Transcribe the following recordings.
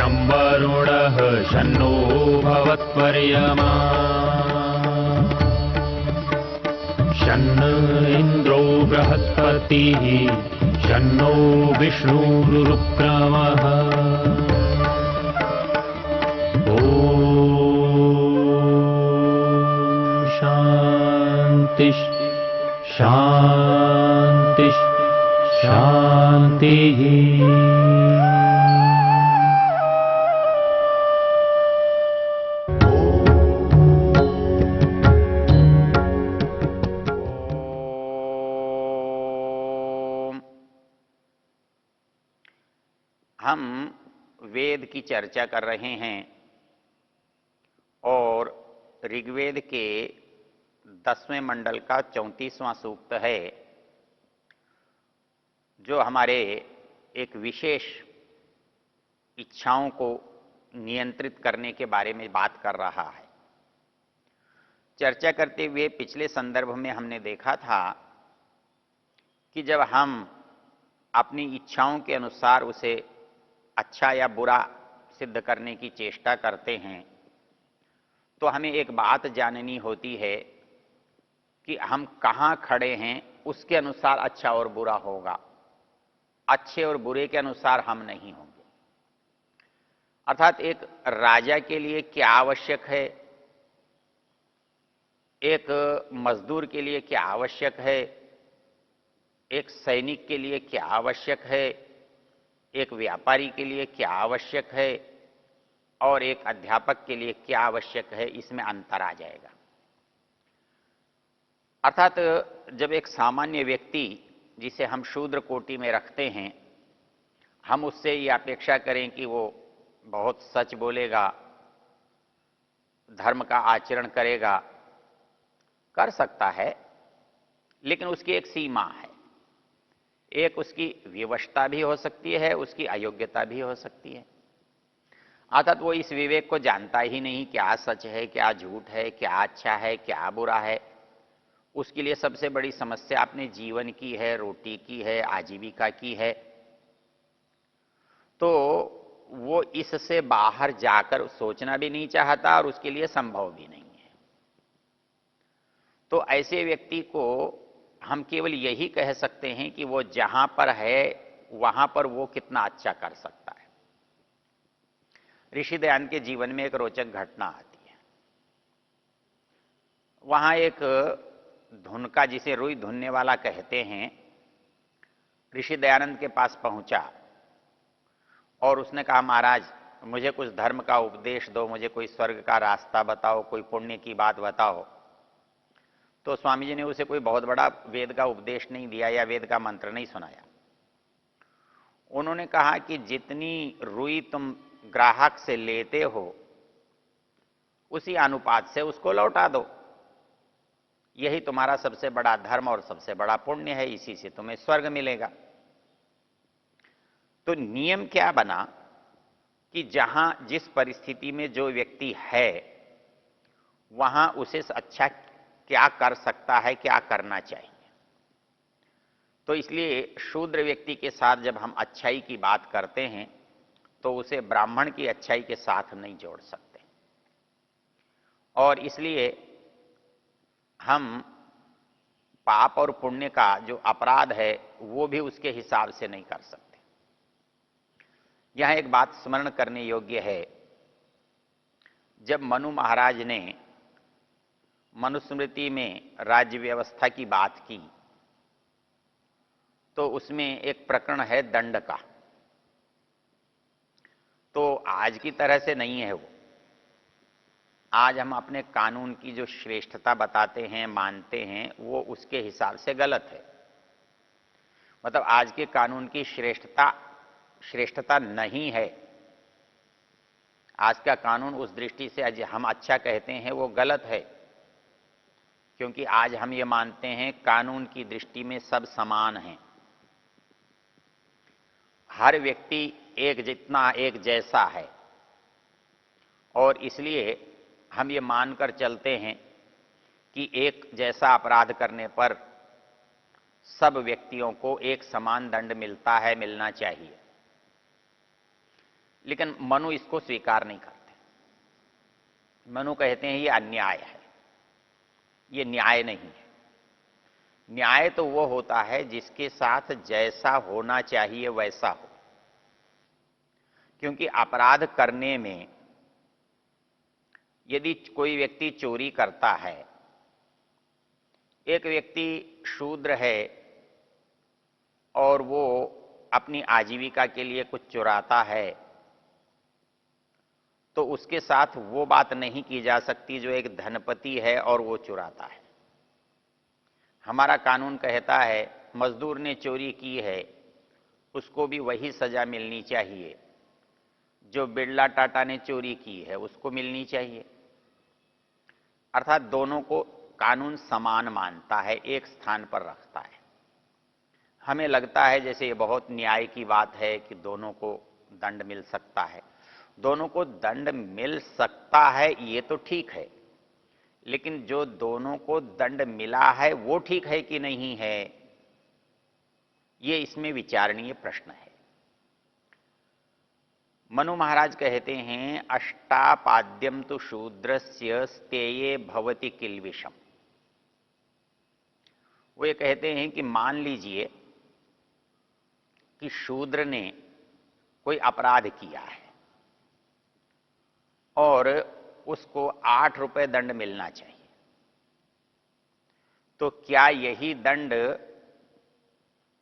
शं वरुणः शन्नो भवत्पर्यमा शन्न इन्द्रो बृहस्पतिः शन्नो विष्णुरुक्रमः ॐ शान्ति शान्ति शान्तिः। हम वेद की चर्चा कर रहे हैं और ऋग्वेद के 10वें मंडल का 34वां सूक्त है, जो हमारे एक विशेष इच्छाओं को नियंत्रित करने के बारे में बात कर रहा है। चर्चा करते हुए पिछले संदर्भ में हमने देखा था कि जब हम अपनी इच्छाओं के अनुसार उसे अच्छा या बुरा सिद्ध करने की चेष्टा करते हैं तो हमें एक बात जाननी होती है कि हम कहाँ खड़े हैं, उसके अनुसार अच्छा और बुरा होगा, अच्छे और बुरे के अनुसार हम नहीं होंगे। अर्थात एक राजा के लिए क्या आवश्यक है, एक मजदूर के लिए क्या आवश्यक है, एक सैनिक के लिए क्या आवश्यक है, एक व्यापारी के लिए क्या आवश्यक है और एक अध्यापक के लिए क्या आवश्यक है, इसमें अंतर आ जाएगा। अर्थात जब एक सामान्य व्यक्ति जिसे हम शूद्र कोटि में रखते हैं, हम उससे ये अपेक्षा करें कि वो बहुत सच बोलेगा, धर्म का आचरण करेगा, कर सकता है, लेकिन उसकी एक सीमा है। एक उसकी विवशता भी हो सकती है, उसकी अयोग्यता भी हो सकती है। अर्थात वो इस विवेक को जानता ही नहीं, क्या सच है, क्या झूठ है, क्या अच्छा है, क्या बुरा है। उसके लिए सबसे बड़ी समस्या अपने जीवन की है, रोटी की है, आजीविका की है। तो वो इससे बाहर जाकर सोचना भी नहीं चाहता और उसके लिए संभव भी नहीं है। तो ऐसे व्यक्ति को हम केवल यही कह सकते हैं कि वो जहां पर है वहां पर वो कितना अच्छा कर सकता है। ऋषि दयानंद के जीवन में एक रोचक घटना आती है। वहां एक धुनका, जिसे रुई धुनने वाला कहते हैं, ऋषि दयानंद के पास पहुंचा और उसने कहा, महाराज मुझे कुछ धर्म का उपदेश दो, मुझे कोई स्वर्ग का रास्ता बताओ, कोई पुण्य की बात बताओ। तो स्वामी जी ने उसे कोई बहुत बड़ा वेद का उपदेश नहीं दिया या वेद का मंत्र नहीं सुनाया। उन्होंने कहा कि जितनी रुई तुम ग्राहक से लेते हो उसी अनुपात से उसको लौटा दो। यही तुम्हारा सबसे बड़ा धर्म और सबसे बड़ा पुण्य है, इसी से तुम्हें स्वर्ग मिलेगा। तो नियम क्या बना कि जहां जिस परिस्थिति में जो व्यक्ति है वहां उसे अच्छा क्या कर सकता है, क्या करना चाहिए। तो इसलिए शूद्र व्यक्ति के साथ जब हम अच्छाई की बात करते हैं तो उसे ब्राह्मण की अच्छाई के साथ नहीं जोड़ सकते, और इसलिए हम पाप और पुण्य का जो अपराध है वो भी उसके हिसाब से नहीं कर सकते। यहां एक बात स्मरण करने योग्य है। जब मनु महाराज ने मनुस्मृति में राज्य व्यवस्था की बात की तो उसमें एक प्रकरण है दंड का। तो आज की तरह से नहीं है वो। आज हम अपने कानून की जो श्रेष्ठता बताते हैं, मानते हैं, वो उसके हिसाब से गलत है। मतलब आज के कानून की श्रेष्ठता नहीं है। आज का कानून उस दृष्टि से आज हम अच्छा कहते हैं वो गलत है, क्योंकि आज हम ये मानते हैं कानून की दृष्टि में सब समान हैं। हर व्यक्ति एक जितना एक जैसा है, और इसलिए हम ये मानकर चलते हैं कि एक जैसा अपराध करने पर सब व्यक्तियों को एक समान दंड मिलता है, मिलना चाहिए। लेकिन मनु इसको स्वीकार नहीं करते। मनु कहते हैं ये अन्याय है, ये न्याय नहीं है। न्याय तो वो होता है जिसके साथ जैसा होना चाहिए वैसा हो। क्योंकि अपराध करने में यदि कोई व्यक्ति चोरी करता है, एक व्यक्ति शूद्र है और वो अपनी आजीविका के लिए कुछ चुराता है, तो उसके साथ वो बात नहीं की जा सकती जो एक धनपति है और वो चुराता है। हमारा कानून कहता है मजदूर ने चोरी की है उसको भी वही सजा मिलनी चाहिए जो बिरला टाटा ने चोरी की है उसको मिलनी चाहिए। अर्थात दोनों को कानून समान मानता है, एक स्थान पर रखता है। हमें लगता है जैसे ये बहुत न्याय की बात है कि दोनों को दंड मिल सकता है। दोनों को दंड मिल सकता है ये तो ठीक है, लेकिन जो दोनों को दंड मिला है वो ठीक है कि नहीं है, ये इसमें विचारणीय प्रश्न है। मनु महाराज कहते हैं अष्टापाद्यम तो शूद्रस्य स्तेये भवति किल्विषम। वो ये कहते हैं कि मान लीजिए कि शूद्र ने कोई अपराध किया है और उसको 8 रुपए दंड मिलना चाहिए, तो क्या यही दंड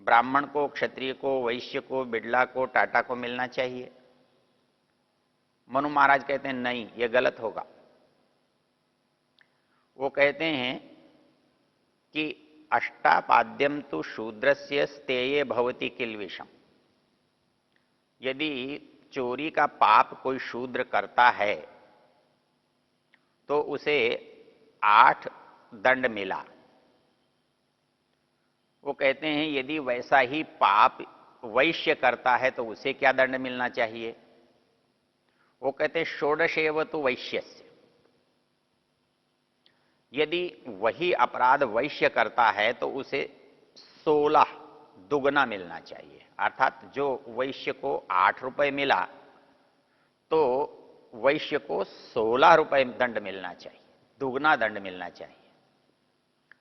ब्राह्मण को, क्षत्रिय को, वैश्य को, बिड़ला को, टाटा को मिलना चाहिए? मनु महाराज कहते हैं नहीं, यह गलत होगा। वो कहते हैं कि अष्टापाद्यम तो शूद्रस्य स्तेये भवति किल्विषम। यदि चोरी का पाप कोई शूद्र करता है तो उसे 8 दंड मिला। वो कहते हैं यदि वैसा ही पाप वैश्य करता है तो उसे क्या दंड मिलना चाहिए? वो कहते हैं षोडशेव तो वैश्यस्य। यदि वही अपराध वैश्य करता है तो उसे 16 दुगना मिलना चाहिए। अर्थात जो वैश्य को 8 रुपए मिला तो वैश्य को 16 रुपए दंड मिलना चाहिए, दुगना दंड मिलना चाहिए।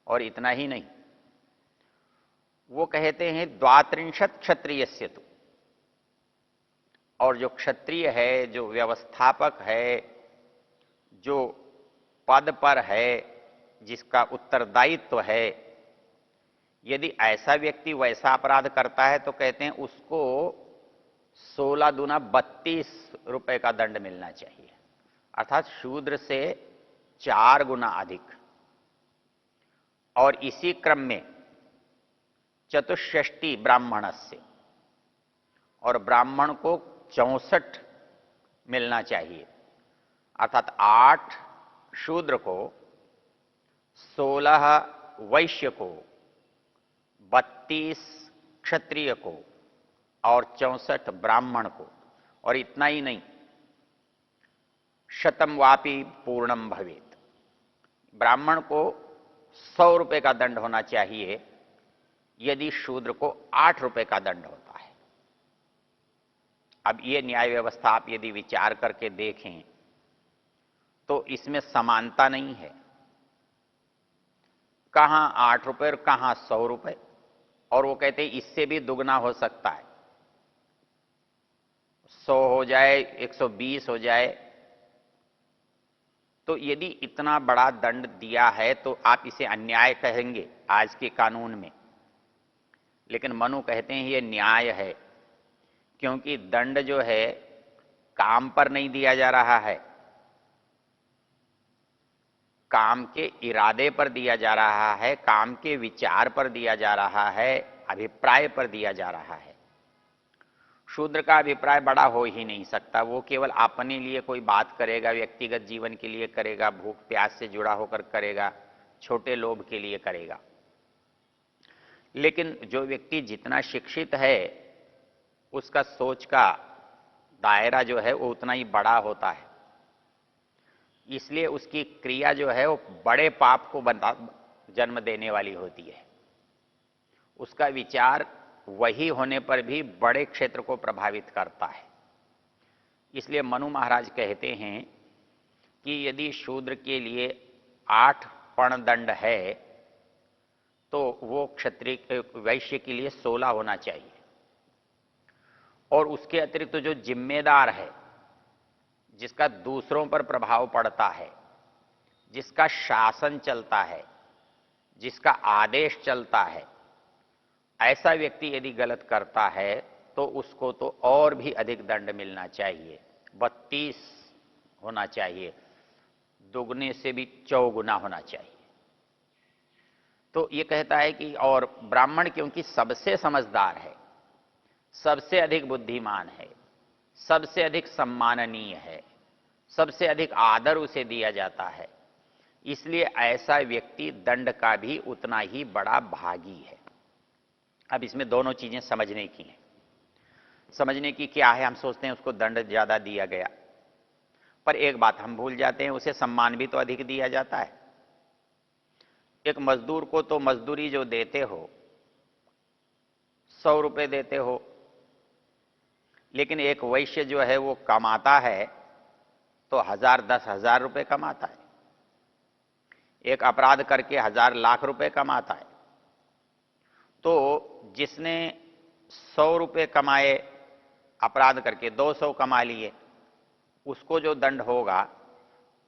और इतना ही नहीं, वो कहते हैं द्वात्रिंशत् क्षत्रियस्य तु। और जो क्षत्रिय है, जो व्यवस्थापक है, जो पद पर है, जिसका उत्तरदायित्व है, यदि ऐसा व्यक्ति वैसा अपराध करता है तो कहते हैं उसको 16 दूना 32 रुपए का दंड मिलना चाहिए। अर्थात शूद्र से 4 गुना अधिक। और इसी क्रम में चतुष्षष्टि ब्राह्मणस्य, और ब्राह्मण को 64 मिलना चाहिए। अर्थात 8 शूद्र को, 16 वैश्य को, 32 क्षत्रिय को और 64 ब्राह्मण को। और इतना ही नहीं, शतम वापि पूर्णम भवेत। ब्राह्मण को 100 रुपए का दंड होना चाहिए यदि शूद्र को 8 रुपए का दंड होता है। अब ये न्याय व्यवस्था आप यदि विचार करके देखें तो इसमें समानता नहीं है। कहां 8 रुपए और कहां 100 रुपए। और वो कहते हैं इससे भी दुगना हो सकता है, 100 हो जाए, 120 हो जाए। तो यदि इतना बड़ा दंड दिया है तो आप इसे अन्याय कहेंगे आज के कानून में। लेकिन मनु कहते हैं ये न्याय है, क्योंकि दंड जो है काम पर नहीं दिया जा रहा है, काम के इरादे पर दिया जा रहा है, काम के विचार पर दिया जा रहा है, अभिप्राय पर दिया जा रहा है। शूद्र का अभिप्राय बड़ा हो ही नहीं सकता। वो केवल अपने लिए कोई बात करेगा, व्यक्तिगत जीवन के लिए करेगा, भूख प्यास से जुड़ा होकर करेगा, छोटे लोभ के लिए करेगा। लेकिन जो व्यक्ति जितना शिक्षित है उसका सोच का दायरा जो है वो उतना ही बड़ा होता है। इसलिए उसकी क्रिया जो है वो बड़े पाप को जन्म देने वाली होती है। उसका विचार वही होने पर भी बड़े क्षेत्र को प्रभावित करता है। इसलिए मनु महाराज कहते हैं कि यदि शूद्र के लिए 8 पण दंड है तो वो क्षत्रिय वैश्य के लिए 16 होना चाहिए। और उसके अतिरिक्त तो जो जिम्मेदार है, जिसका दूसरों पर प्रभाव पड़ता है, जिसका शासन चलता है, जिसका आदेश चलता है, ऐसा व्यक्ति यदि गलत करता है तो उसको तो और भी अधिक दंड मिलना चाहिए, 32 होना चाहिए, दुगने से भी चौगुना होना चाहिए। तो ये कहता है कि और ब्राह्मण क्योंकि सबसे समझदार है, सबसे अधिक बुद्धिमान है, सबसे अधिक सम्माननीय है, सबसे अधिक आदर उसे दिया जाता है, इसलिए ऐसा व्यक्ति दंड का भी उतना ही बड़ा भागी है। अब इसमें दोनों चीजें समझने की हैं। समझने की क्या है, हम सोचते हैं उसको दंड ज्यादा दिया गया, पर एक बात हम भूल जाते हैं, उसे सम्मान भी तो अधिक दिया जाता है। एक मजदूर को तो मजदूरी जो देते हो 100 रुपए देते हो, लेकिन एक वैश्य जो है वो कमाता है तो 1000 10,000 रुपए कमाता है, एक अपराध करके 1000 लाख रुपए कमाता है। तो जिसने 100 रुपए कमाए अपराध करके 200 कमा लिए, उसको जो दंड होगा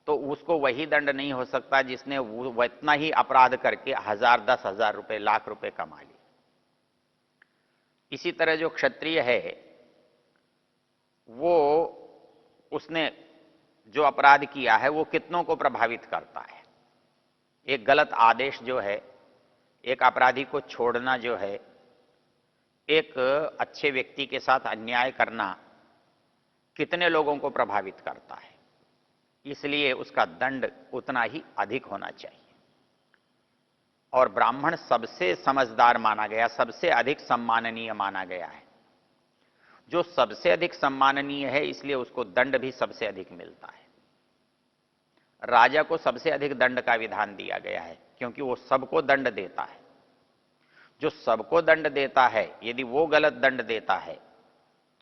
तो उसको वही दंड नहीं हो सकता जिसने वो इतना ही अपराध करके 1000 10,000 रुपए लाख रुपए कमा लिए। इसी तरह जो क्षत्रिय है वो उसने जो अपराध किया है वो कितनों को प्रभावित करता है। एक गलत आदेश जो है, एक अपराधी को छोड़ना जो है, एक अच्छे व्यक्ति के साथ अन्याय करना कितने लोगों को प्रभावित करता है, इसलिए उसका दंड उतना ही अधिक होना चाहिए। और ब्राह्मण सबसे समझदार माना गया, सबसे अधिक सम्माननीय माना गया है। जो सबसे अधिक सम्माननीय है इसलिए उसको दंड भी सबसे अधिक मिलता है। राजा को सबसे अधिक दंड का विधान दिया गया है क्योंकि वो सबको दंड देता है। जो सबको दंड देता है यदि वो गलत दंड देता है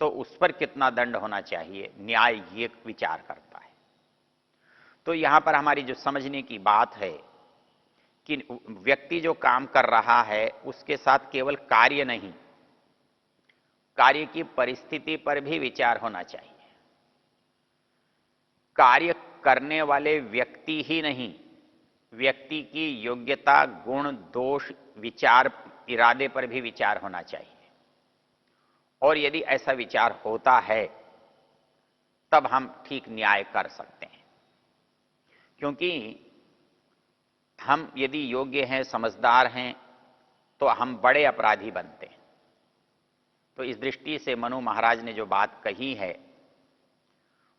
तो उस पर कितना दंड होना चाहिए, न्याय ये विचार करता है। तो यहां पर हमारी जो समझने की बात है कि व्यक्ति जो काम कर रहा है उसके साथ केवल कार्य नहीं, कार्य की परिस्थिति पर भी विचार होना चाहिए। कार्य करने वाले व्यक्ति ही नहीं, व्यक्ति की योग्यता, गुण, दोष, विचार, इरादे पर भी विचार होना चाहिए। और यदि ऐसा विचार होता है तब हम ठीक न्याय कर सकते हैं। क्योंकि हम यदि योग्य हैं, समझदार हैं, तो हम बड़े अपराधी बनते हैं। तो इस दृष्टि से मनु महाराज ने जो बात कही है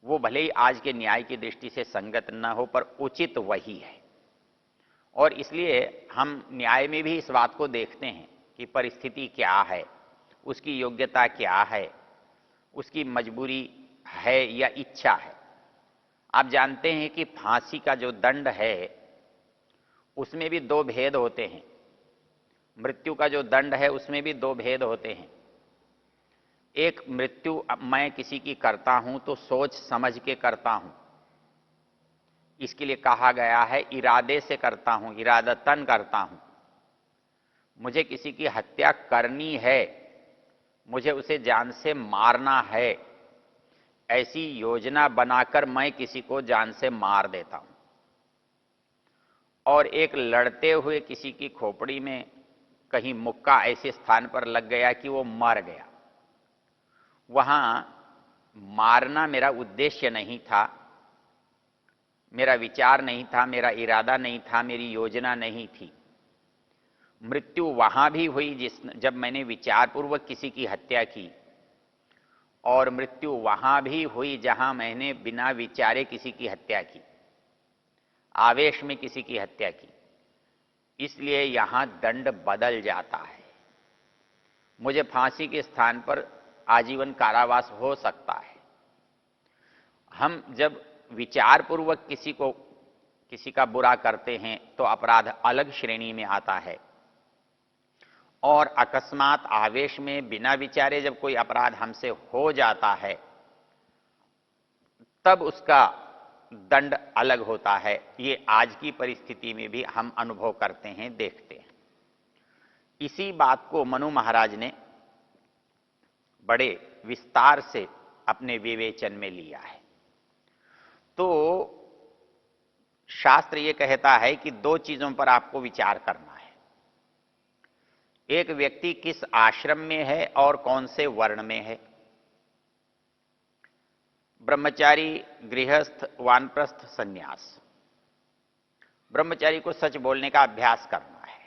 वो भले ही आज के न्याय की दृष्टि से संगत न हो पर उचित वही है। और इसलिए हम न्याय में भी इस बात को देखते हैं कि परिस्थिति क्या है, उसकी योग्यता क्या है, उसकी मजबूरी है या इच्छा है। आप जानते हैं कि फांसी का जो दंड है उसमें भी 2 भेद होते हैं। मृत्यु का जो दंड है उसमें भी 2 भेद होते हैं। एक मृत्यु मैं किसी की करता हूं तो सोच समझ के करता हूं, इसके लिए कहा गया है इरादे से करता हूं, इरादतन करता हूं। मुझे किसी की हत्या करनी है, मुझे उसे जान से मारना है, ऐसी योजना बनाकर मैं किसी को जान से मार देता हूं। और एक लड़ते हुए किसी की खोपड़ी में कहीं मुक्का ऐसे स्थान पर लग गया कि वो मर गया। वहां मारना मेरा उद्देश्य नहीं था, मेरा विचार नहीं था, मेरा इरादा नहीं था, मेरी योजना नहीं थी। मृत्यु वहां भी हुई जब मैंने विचारपूर्वक किसी की हत्या की, और मृत्यु वहां भी हुई जहां मैंने बिना विचारे किसी की हत्या की, आवेश में किसी की हत्या की। इसलिए यहां दंड बदल जाता है। मुझे फांसी के स्थान पर आजीवन कारावास हो सकता है। हम जब विचारपूर्वक किसी का बुरा करते हैं तो अपराध अलग श्रेणी में आता है, और अकस्मात आवेश में बिना विचारे जब कोई अपराध हमसे हो जाता है तब उसका दंड अलग होता है। ये आज की परिस्थिति में भी हम अनुभव करते हैं, देखते हैं। इसी बात को मनु महाराज ने बड़े विस्तार से अपने विवेचन में लिया है। तो शास्त्र ये कहता है कि दो चीजों पर आपको विचार करना है। एक व्यक्ति किस आश्रम में है और कौन से वर्ण में है। ब्रह्मचारी, गृहस्थ, वानप्रस्थ, सन्यास। ब्रह्मचारी को सच बोलने का अभ्यास करना है।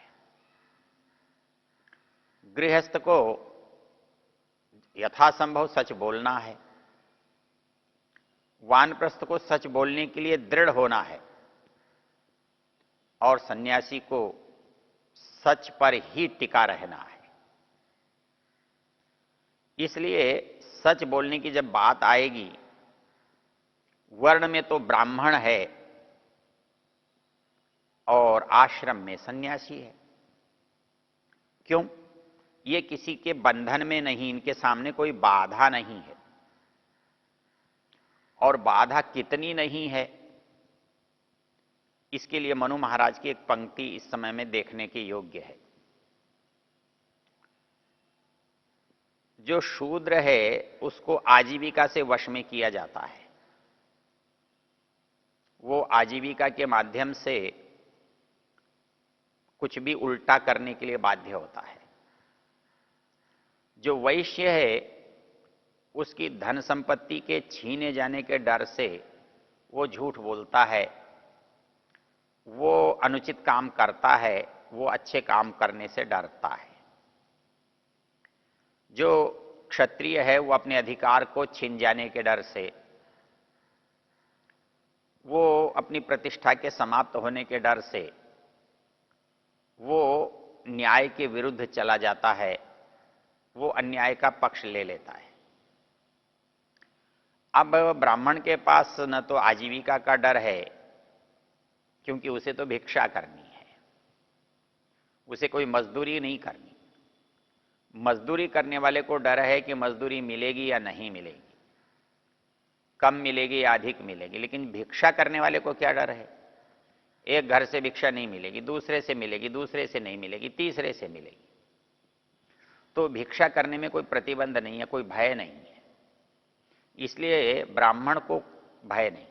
गृहस्थ को यथासंभव सच बोलना है। वानप्रस्थ को सच बोलने के लिए दृढ़ होना है। और सन्यासी को सच पर ही टिका रहना है। इसलिए सच बोलने की जब बात आएगी, वर्ण में तो ब्राह्मण है और आश्रम में सन्यासी है। क्यों? ये किसी के बंधन में नहीं, इनके सामने कोई बाधा नहीं है। और बाधा कितनी नहीं है, इसके लिए मनु महाराज की एक पंक्ति इस समय में देखने के योग्य है। जो शूद्र है उसको आजीविका से वश में किया जाता है। वो आजीविका के माध्यम से कुछ भी उल्टा करने के लिए बाध्य होता है। जो वैश्य है उसकी धन संपत्ति के छीने जाने के डर से वो झूठ बोलता है, वो अनुचित काम करता है, वो अच्छे काम करने से डरता है। जो क्षत्रिय है वो अपने अधिकार को छीन जाने के डर से, वो अपनी प्रतिष्ठा के समाप्त होने के डर से वो न्याय के विरुद्ध चला जाता है, वो अन्याय का पक्ष ले लेता है। अब ब्राह्मण के पास न तो आजीविका का डर है, क्योंकि उसे तो भिक्षा करनी है, उसे कोई मजदूरी नहीं करनी। मजदूरी करने वाले को डर है कि मजदूरी मिलेगी या नहीं मिलेगी, कम मिलेगी या अधिक मिलेगी। लेकिन भिक्षा करने वाले को क्या डर है? एक घर से भिक्षा नहीं मिलेगी, दूसरे से मिलेगी, दूसरे से नहीं मिलेगी, तीसरे से मिलेगी। तो भिक्षा करने में कोई प्रतिबंध नहीं है, कोई भय नहीं है। इसलिए ब्राह्मण को भय नहीं।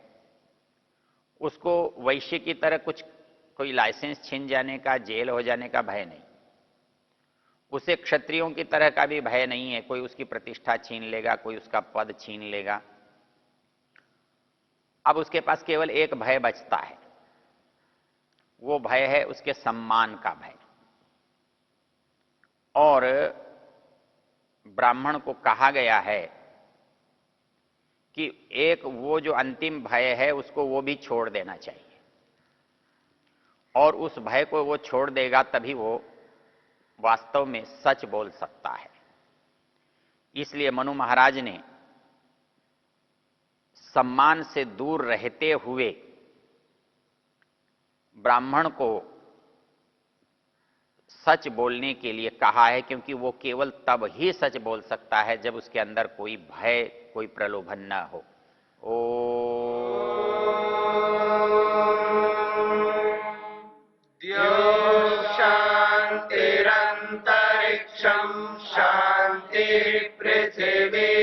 उसको वैश्य की तरह कुछ कोई लाइसेंस छीन जाने का, जेल हो जाने का भय नहीं। उसे क्षत्रियों की तरह का भी भय नहीं है, कोई उसकी प्रतिष्ठा छीन लेगा, कोई उसका पद छीन लेगा। अब उसके पास केवल एक भय बचता है, वो भय है उसके सम्मान का भय। और ब्राह्मण को कहा गया है कि एक वो जो अंतिम भय है उसको वो भी छोड़ देना चाहिए, और उस भय को वो छोड़ देगा तभी वो वास्तव में सच बोल सकता है। इसलिए मनु महाराज ने सम्मान से दूर रहते हुए ब्राह्मण को सच बोलने के लिए कहा है, क्योंकि वो केवल तब ही सच बोल सकता है जब उसके अंदर कोई भय, कोई प्रलोभन न हो। शांतिरंतरिक्षं शांति पृथिवी